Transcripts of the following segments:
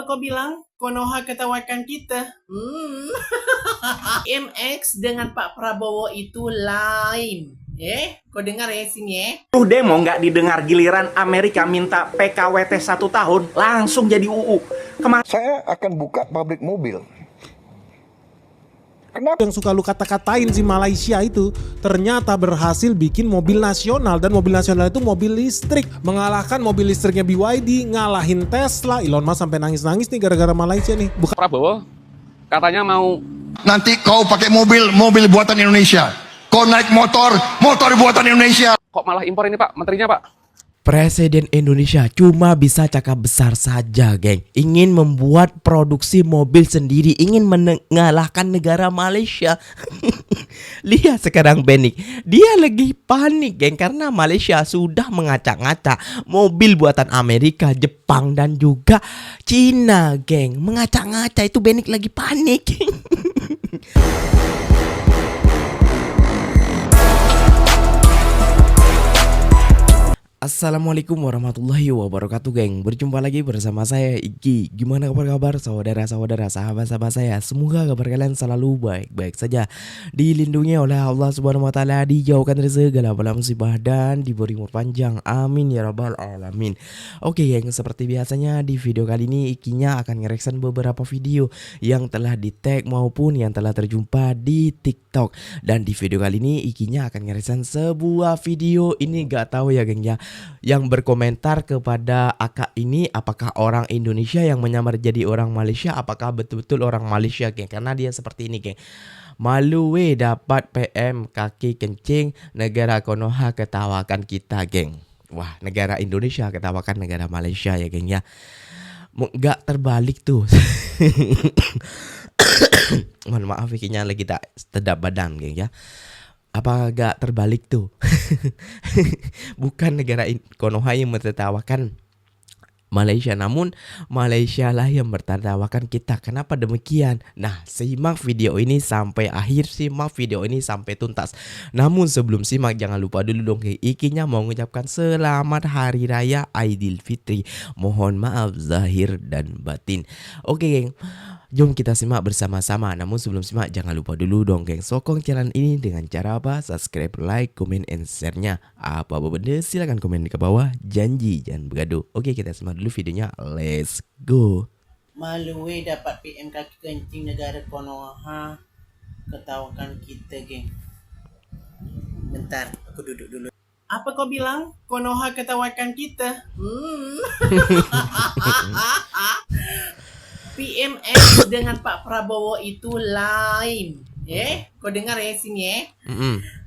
Kau bilang Konoha ketawakan kita. MX dengan Pak Prabowo itu lain. Kau dengar ya sini Demo nggak didengar, giliran Amerika minta PKWT 1 tahun langsung jadi UU. Saya akan buka pabrik mobil. Kenapa? Yang suka lu kata-katain si Malaysia itu ternyata berhasil bikin mobil nasional, dan mobil nasional itu mobil listrik, mengalahkan mobil listriknya BYD, ngalahin Tesla. Elon Musk sampai nangis-nangis nih gara-gara Malaysia nih. Bukan Prabowo katanya mau Nanti kau pakai mobil buatan Indonesia. Kau naik motor buatan Indonesia. kok malah impor ini Pak, menterinya Pak. Presiden Indonesia cuma bisa cakap besar saja, geng. Ingin membuat produksi mobil sendiri, ingin mengalahkan negara Malaysia. Lihat sekarang Benik, dia lagi panik, geng, karena Malaysia sudah mengacak-ngacak mobil buatan Amerika, Jepang, dan juga Cina, geng. Mengacak-ngacak itu Benik lagi panik. Assalamualaikum warahmatullahi wabarakatuh, geng. Berjumpa lagi bersama saya Iki. Gimana kabar saudara-saudara, sahabat-sahabat saya? Semoga kabar kalian selalu baik-baik saja, dilindungi oleh Allah Subhanahu wa taala, dijauhkan dari segala bala musibah, dan diberi umur panjang. Amin ya rabbal alamin. Oke, geng, seperti biasanya di video kali ini Ikinya akan ngereaction beberapa video yang telah di-tag maupun yang telah terjumpa di TikTok. Dan di video kali ini Ikinya akan ngereaction sebuah video ini, gak tahu ya, geng, ya, yang berkomentar kepada akak ini apakah orang Indonesia yang menyamar jadi orang Malaysia, apakah betul-betul orang Malaysia, geng. Karena dia seperti ini, geng. Malu dapat PM kaki kencing, negara Konoha ketawakan kita, geng. Wah, negara Indonesia ketawakan negara Malaysia ya, geng, ya. Nggak terbalik tuh. Mohon maaf, Ikinya lagi tak sedap badan, geng, ya. Apa gak terbalik tuh? Bukan negara Konoha yang mentertawakan Malaysia, namun Malaysia lah yang mentertawakan kita. Kenapa demikian? Nah, simak video ini sampai akhir, simak video ini sampai tuntas. Namun sebelum simak, jangan lupa dulu dong, Ikinya mau mengucapkan selamat Hari Raya Aidilfitri. Mohon maaf zahir dan batin. Oke, geng, jom kita simak bersama-sama. Namun sebelum simak, jangan lupa dulu dong, geng, sokong channel ini dengan cara apa? Subscribe, like, comment, and share-nya. Apa-apa benda silahkan komen di bawah. Janji jangan bergaduh. Oke, kita simak dulu videonya. Let's go. Malu dapat PM kaki kencing negara Konoha ketawakan kita, geng. Bentar, aku duduk dulu. Apa kau bilang Konoha ketawakan kita? PMX dengan Pak Prabowo itu lain. Kau dengar ya sini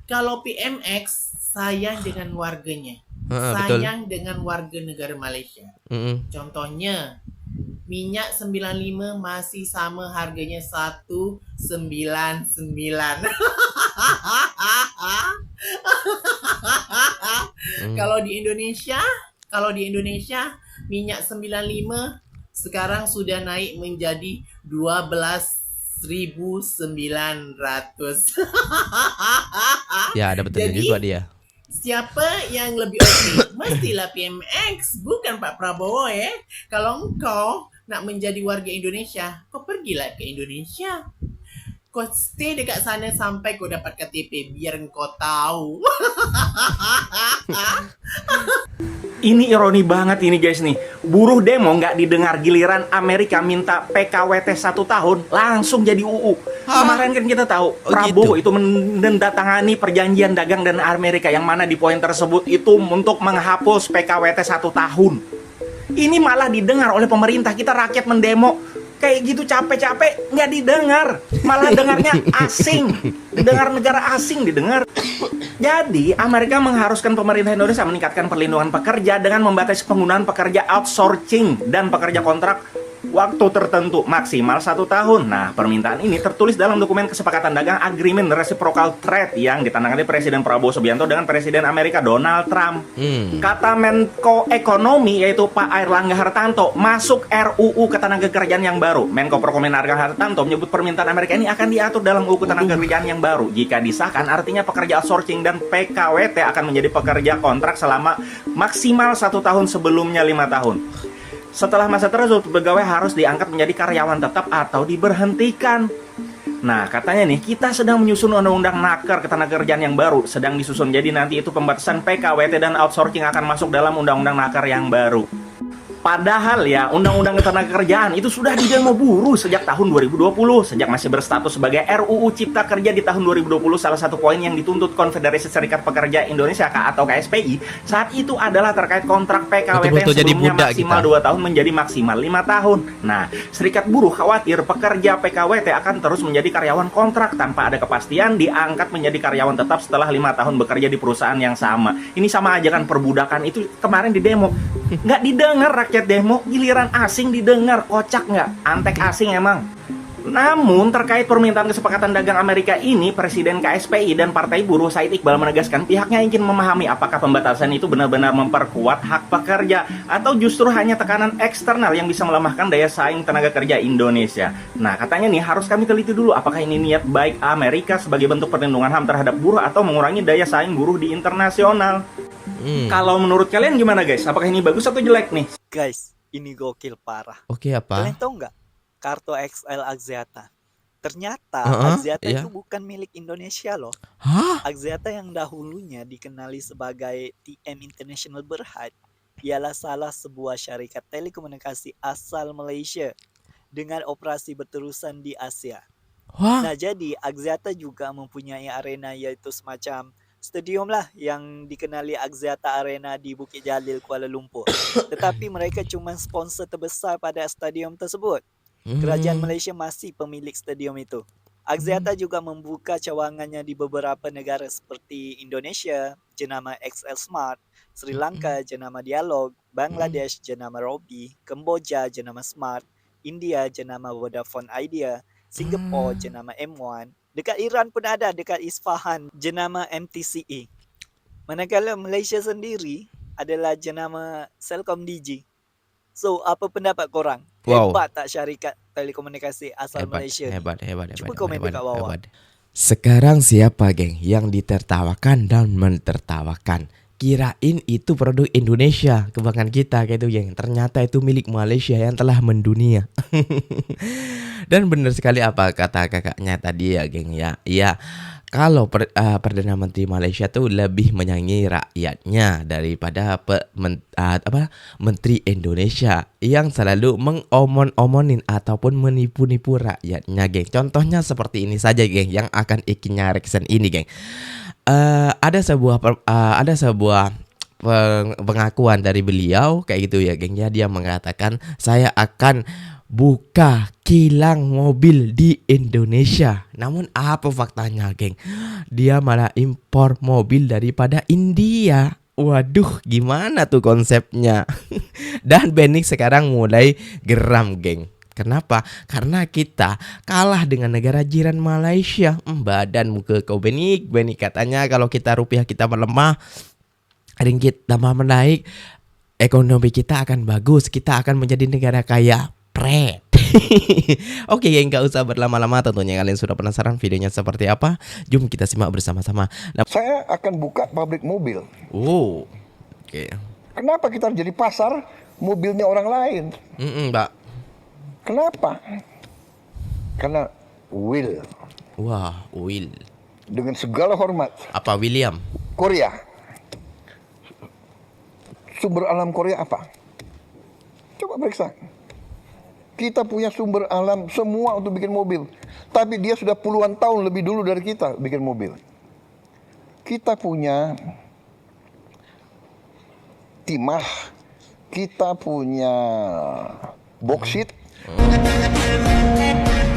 Kalau PMX sayang dengan warganya, sayang dengan warga negara Malaysia. Contohnya minyak 95 masih sama harganya 199. Kalau di Indonesia minyak 95 sekarang sudah naik menjadi 12.900. Ya, ada betulnya Jadi, juga dia. siapa yang lebih oke? Mestilah PMX, bukan Pak Prabowo ya. Kalau engkau nak menjadi warga Indonesia, kau pergilah ke Indonesia. Kau stay dekat sana sampai kau dapat KTP, biar engkau tahu. Ini ironi banget ini, guys, nih. Buruh demo nggak didengar, giliran Amerika minta PKWT 1 tahun langsung jadi UU. Kemarin kan kita tahu Prabowo itu menandatangani perjanjian dagang dengan Amerika, yang mana di poin tersebut itu untuk menghapus PKWT 1 tahun. Ini malah didengar oleh pemerintah. Kita rakyat mendemo kayak gitu capek-capek nggak didengar, malah dengarnya asing, dengar negara asing didengar. Jadi Amerika mengharuskan pemerintah Indonesia meningkatkan perlindungan pekerja dengan membatasi penggunaan pekerja outsourcing dan pekerja kontrak waktu tertentu maksimal 1 tahun. Nah, permintaan ini tertulis dalam dokumen kesepakatan dagang Agreement Reciprocal Trade yang ditandatangani Presiden Prabowo Subianto dengan Presiden Amerika Donald Trump. Kata Menko Ekonomi yaitu Pak Airlangga Hartarto, masuk RUU Ketenagakerjaan yang baru. Menko Perekonomian Airlangga Hartarto menyebut permintaan Amerika ini akan diatur dalam UU Ketenagakerjaan yang baru. Jika disahkan, artinya pekerja outsourcing dan PKWT akan menjadi pekerja kontrak selama maksimal 1 tahun, sebelumnya 5 tahun. Setelah masa tersebut, pegawai harus diangkat menjadi karyawan tetap atau diberhentikan. Nah, katanya nih, kita sedang menyusun undang-undang naker ketenagakerjaan yang baru, sedang disusun. Jadi nanti itu pembatasan PKWT dan outsourcing akan masuk dalam undang-undang naker yang baru. Padahal ya, undang-undang ketenagakerjaan itu sudah didemo buruh sejak tahun 2020. Sejak masih berstatus sebagai RUU Cipta Kerja di tahun 2020, salah satu poin yang dituntut Konfederasi Serikat Pekerja Indonesia atau KSPI saat itu adalah terkait kontrak PKWT yang sebelumnya maksimal 2 tahun menjadi maksimal 5 tahun. Nah, Serikat Buruh khawatir pekerja PKWT akan terus menjadi karyawan kontrak tanpa ada kepastian diangkat menjadi karyawan tetap setelah 5 tahun bekerja di perusahaan yang sama. Ini sama aja kan perbudakan, itu kemarin di demo. Nggak didengar rakyat demo, giliran asing didengar. Kocak nggak? Antek asing emang. Namun terkait permintaan kesepakatan dagang Amerika ini, Presiden KSPI dan Partai Buruh Said Iqbal menegaskan pihaknya ingin memahami apakah pembatasan itu benar-benar memperkuat hak pekerja atau justru hanya tekanan eksternal yang bisa melemahkan daya saing tenaga kerja Indonesia. Nah, katanya nih harus kami teliti dulu apakah ini niat baik Amerika sebagai bentuk perlindungan HAM terhadap buruh atau mengurangi daya saing buruh di internasional. Kalau menurut kalian gimana guys? Apakah ini bagus atau jelek nih? Guys, ini gokil parah. Oke, apa? Kalian tahu nggak? Kartu XL Axiata. Ternyata Axiata itu bukan milik Indonesia loh. Hah? Axiata yang dahulunya dikenali sebagai TM International Berhad ialah salah sebuah syarikat telekomunikasi asal Malaysia dengan operasi berterusan di Asia. Wah. Nah, jadi Axiata juga mempunyai arena yaitu semacam stadium lah yang dikenali Axiata Arena di Bukit Jalil, Kuala Lumpur. Tetapi mereka cuma sponsor terbesar pada stadium tersebut. Kerajaan Malaysia masih pemilik stadium itu. Axiata juga membuka cawangannya di beberapa negara seperti Indonesia, jenama XL Smart, Sri Lanka, jenama Dialog, Bangladesh, jenama Robi, Kemboja, jenama Smart, India, jenama Vodafone Idea, Singapore, jenama M1, dekat Iran pun ada, dekat Isfahan, jenama MTCE. Manakala Malaysia sendiri adalah jenama Celcom Digi. So, apa pendapat korang? Wow. Hebat tak syarikat telekomunikasi asal Malaysia? Hebat. Cuba komen dekat bawah. Sekarang siapa geng yang ditertawakan dan mentertawakan? Kirain itu produk Indonesia, kebanggaan kita gitu geng. Ternyata itu milik Malaysia yang telah mendunia. Dan benar sekali apa kata kakaknya tadi ya geng ya. Iya. Kalau Perdana Menteri Malaysia tuh lebih menyayangi rakyatnya daripada Menteri Indonesia yang selalu mengomon-omonin ataupun menipu-nipu rakyatnya, geng. Contohnya seperti ini saja, geng, yang akan Iki reaction ini, geng. Ada sebuah pengakuan dari beliau kayak gitu ya, geng. Ya, dia mengatakan saya akan buka kilang mobil di Indonesia. Namun apa faktanya, geng? Dia malah impor mobil daripada India. Waduh, gimana tuh konsepnya? Dan Benik sekarang mulai geram, geng. Kenapa? Karena kita kalah dengan negara jiran Malaysia. Badan muka kau Benik katanya kalau kita rupiah kita melemah, ringgit tambah menaik, ekonomi kita akan bagus, kita akan menjadi negara kaya. Oke, nggak usah berlama-lama. Tentunya kalian sudah penasaran videonya seperti apa. Jom kita simak bersama-sama. Nah, Saya akan buka pabrik mobil. Oke. Kenapa kita harus jadi pasar mobilnya orang lain? Mbak. Kenapa? Karena Will, Wah, Will. dengan segala hormat, Apa William? Korea. Sumber alam Korea apa? Coba periksa. Kita punya sumber alam semua untuk bikin mobil. Tapi dia sudah puluhan tahun lebih dulu dari kita bikin mobil. Kita punya timah, kita punya boksit.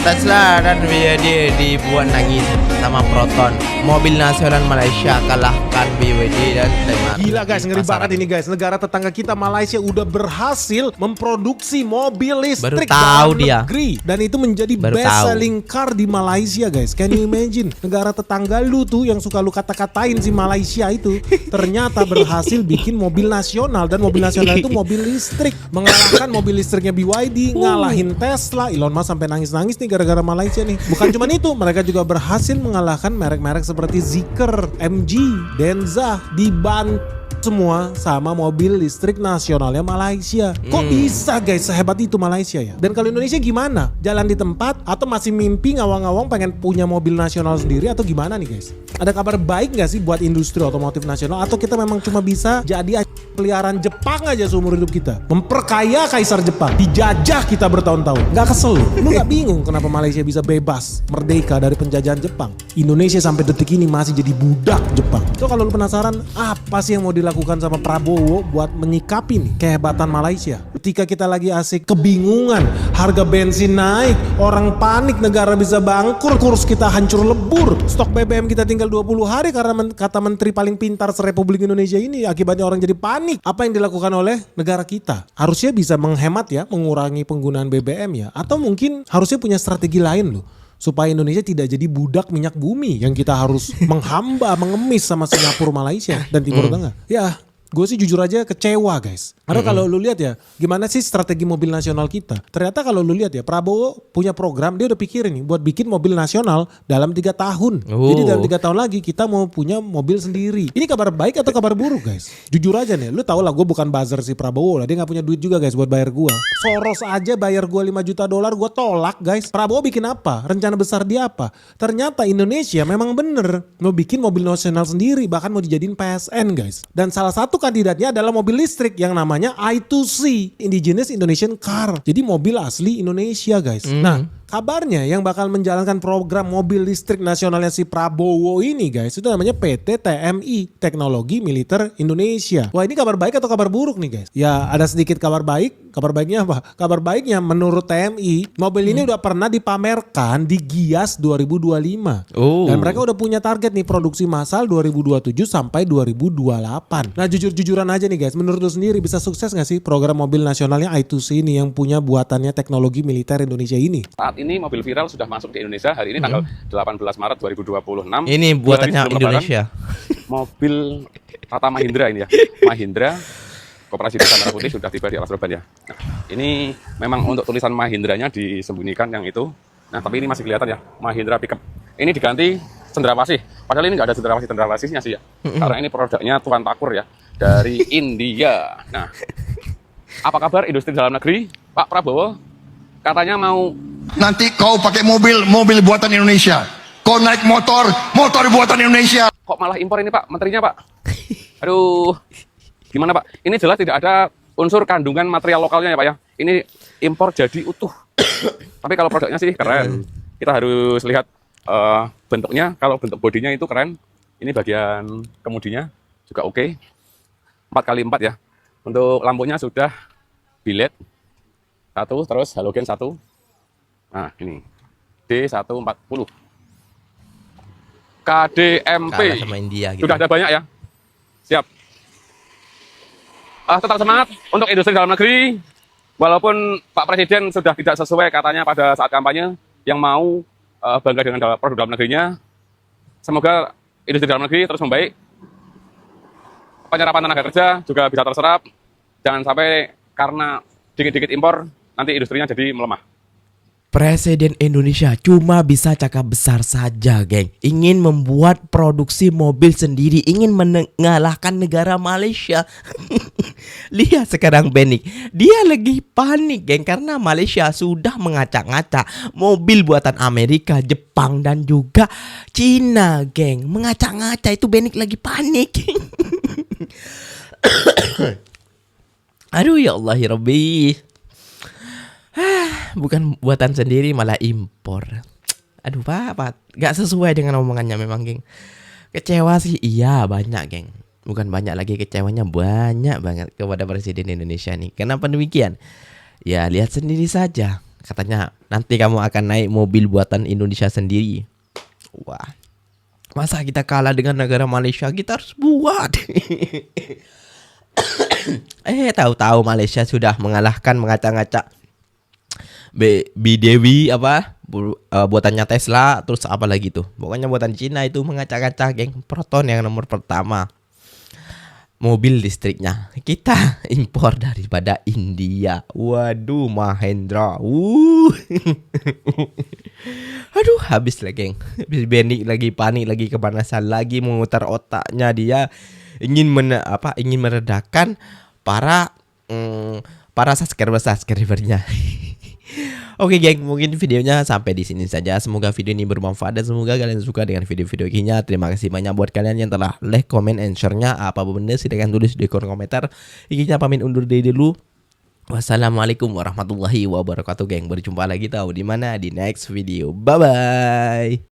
Tesla dan BYD dibuat nangis sama Proton. Mobil nasional Malaysia kalahkan BYD dan Tema. Gila guys, ngeri banget ini guys. Negara tetangga kita Malaysia udah berhasil memproduksi mobil listrik dalam negeri. Dan itu menjadi best selling car di Malaysia guys. Can you imagine? Negara tetangga lu tuh yang suka lu kata-katain si Malaysia itu ternyata berhasil bikin mobil nasional. Dan mobil nasional itu mobil listrik. Mengalahkan mobil listriknya BYD, ngalahin Tesla. Elon Musk sampai nangis-nangis nih gara-gara Malaysia nih. Bukan cuma itu, mereka juga berhasil mengalahkan merek-merek seperti Zeekr, MG, Denza, dibanting semua sama mobil listrik nasionalnya Malaysia. Kok bisa guys sehebat itu Malaysia ya? Dan kalau Indonesia gimana? Jalan di tempat atau masih mimpi ngawang-ngawang pengen punya mobil nasional sendiri atau gimana nih guys? Ada kabar baik gak sih buat industri otomotif nasional atau kita memang cuma bisa jadi peliharaan Jepang aja seumur hidup kita? Memperkaya kaisar Jepang, dijajah kita bertahun-tahun. Gak kesel lu gak bingung kenapa Malaysia bisa bebas, merdeka dari penjajahan Jepang? Indonesia sampai detik ini masih jadi budak Jepang. So kalau lu penasaran apa sih yang mau dilakukan sama Prabowo buat menyikapi nih kehebatan Malaysia? Ketika kita lagi asik kebingungan, harga bensin naik, orang panik, negara bisa bangkrut, kurs kita hancur lebur, stok BBM kita tinggal 20 hari karena kata menteri paling pintar se-Republik Indonesia ini, akibatnya orang jadi panik. Apa yang dilakukan oleh negara kita? Harusnya bisa menghemat ya, mengurangi penggunaan BBM ya, atau mungkin harusnya punya strategi lain loh, supaya Indonesia tidak jadi budak minyak bumi yang kita harus menghamba, mengemis sama Singapura, Malaysia, dan Timur Tengah. Ya, gue sih jujur aja kecewa guys. Karena kalau lu lihat ya, gimana sih strategi mobil nasional kita? Ternyata kalau lu lihat ya, Prabowo punya program, dia udah pikirin nih buat bikin mobil nasional dalam 3 tahun. Jadi dalam 3 tahun lagi kita mau punya mobil sendiri. Ini kabar baik atau kabar buruk guys? Jujur aja nih, lu tau lah gue bukan buzzer si Prabowo lah. Dia gak punya duit juga guys buat bayar gue. Soros aja bayar gue $5 juta, gue tolak guys. Prabowo bikin apa? Rencana besar dia apa? Ternyata Indonesia memang bener mau bikin mobil nasional sendiri, bahkan mau dijadiin PSN guys. Dan salah satu kandidatnya adalah mobil listrik yang namanya I2C, Indigenous Indonesian Car. Jadi mobil asli Indonesia guys. Nah, kabarnya yang bakal menjalankan program mobil listrik nasionalnya si Prabowo ini guys, itu namanya PT TMI, Teknologi Militer Indonesia. Wah, ini kabar baik atau kabar buruk nih guys? Ya ada sedikit kabar baik. Kabar baiknya apa? Kabar baiknya menurut TMI, mobil ini udah pernah dipamerkan di Gias 2025. Dan mereka udah punya target nih produksi massal 2027 sampai 2028. Nah jujur-jujuran aja nih guys, menurut lu sendiri bisa sukses gak sih program mobil nasionalnya I2C ini yang punya buatannya teknologi militer Indonesia ini? Saat ini mobil viral sudah masuk di Indonesia hari ini tanggal 18 Maret 2026. Ini buatannya Indonesia. Mobil Tata Mahindra ini ya. Mahindra Koperasi Desa Merah Putih sudah tiba di alas Roban ya. Nah, ini memang untuk tulisan Mahindranya disembunyikan yang itu. Nah, tapi ini masih kelihatan ya, Mahindra pickup. Ini diganti cendrawasih. Padahal ini nggak ada cendrawasihnya sih ya. Karena ini produknya Tuan Takur ya, dari India. Nah, apa kabar industri dalam negeri? Pak Prabowo katanya mau Nanti kau pakai mobil buatan Indonesia. Kau naik motor buatan Indonesia. kok malah impor ini Pak, menterinya Pak. Aduh, gimana Pak? Ini jelas tidak ada unsur kandungan material lokalnya ya Pak ya. Ini impor jadi utuh. Tapi kalau produknya sih keren. Kita harus lihat bentuknya. Kalau bentuk bodinya itu keren. Ini bagian kemudinya juga oke. 4x4 ya. Untuk lampunya sudah biled 1, terus halogen 1. Nah ini D140 KDMP. Kalah sama India gitu. Sudah ada banyak ya. Siap. Tetap semangat untuk industri dalam negeri. Walaupun Pak Presiden sudah tidak sesuai katanya pada saat kampanye, yang mau bangga dengan produk dalam negerinya. Semoga industri dalam negeri terus membaik. Penyerapan tenaga kerja juga bisa terserap. Jangan sampai karena dikit-dikit impor, nanti industrinya jadi melemah. Presiden Indonesia cuma bisa cakap besar saja, geng. Ingin membuat produksi mobil sendiri, ingin mengalahkan negara Malaysia. Lihat sekarang Benik, dia lagi panik, geng, karena Malaysia sudah mengacak-ngacak mobil buatan Amerika, Jepang, dan juga Cina, geng. Mengacak-ngacak itu Benik lagi panik. Aduh ya Allah ya Rabbi. Bukan buatan sendiri malah impor. Aduh Pak, gak sesuai dengan omongannya memang geng. Kecewa sih iya banyak geng. Bukan banyak lagi, kecewanya banyak banget kepada Presiden Indonesia nih. Kenapa demikian? Ya lihat sendiri saja. Katanya nanti kamu akan naik mobil buatan Indonesia sendiri. Wah, masa kita kalah dengan negara Malaysia? Kita harus buat. Tahu-tahu Malaysia sudah mengalahkan mengacak-ngacak Dewi apa buatannya Tesla, terus apa lagi tuh, pokoknya buatan Cina itu mengacak-ngacak geng. Proton yang nomor pertama mobil listriknya kita impor daripada India. Waduh Mahendra. Aduh habis lah geng. Habis Benik lagi panik, lagi kepanasan, lagi memutar otaknya dia. ingin meredakan para subscribernya. Oke geng, mungkin videonya sampai di sini saja. Semoga video ini bermanfaat dan semoga kalian suka dengan video-video ini. Terima kasih banyak buat kalian yang telah like, comment, and share-nya. Apa benda silahkan tulis di kolom komentar. Ikinya pamit undur diri dulu. Wassalamualaikum warahmatullahi wabarakatuh geng. Berjumpa lagi tahu di mana di next video. Bye bye.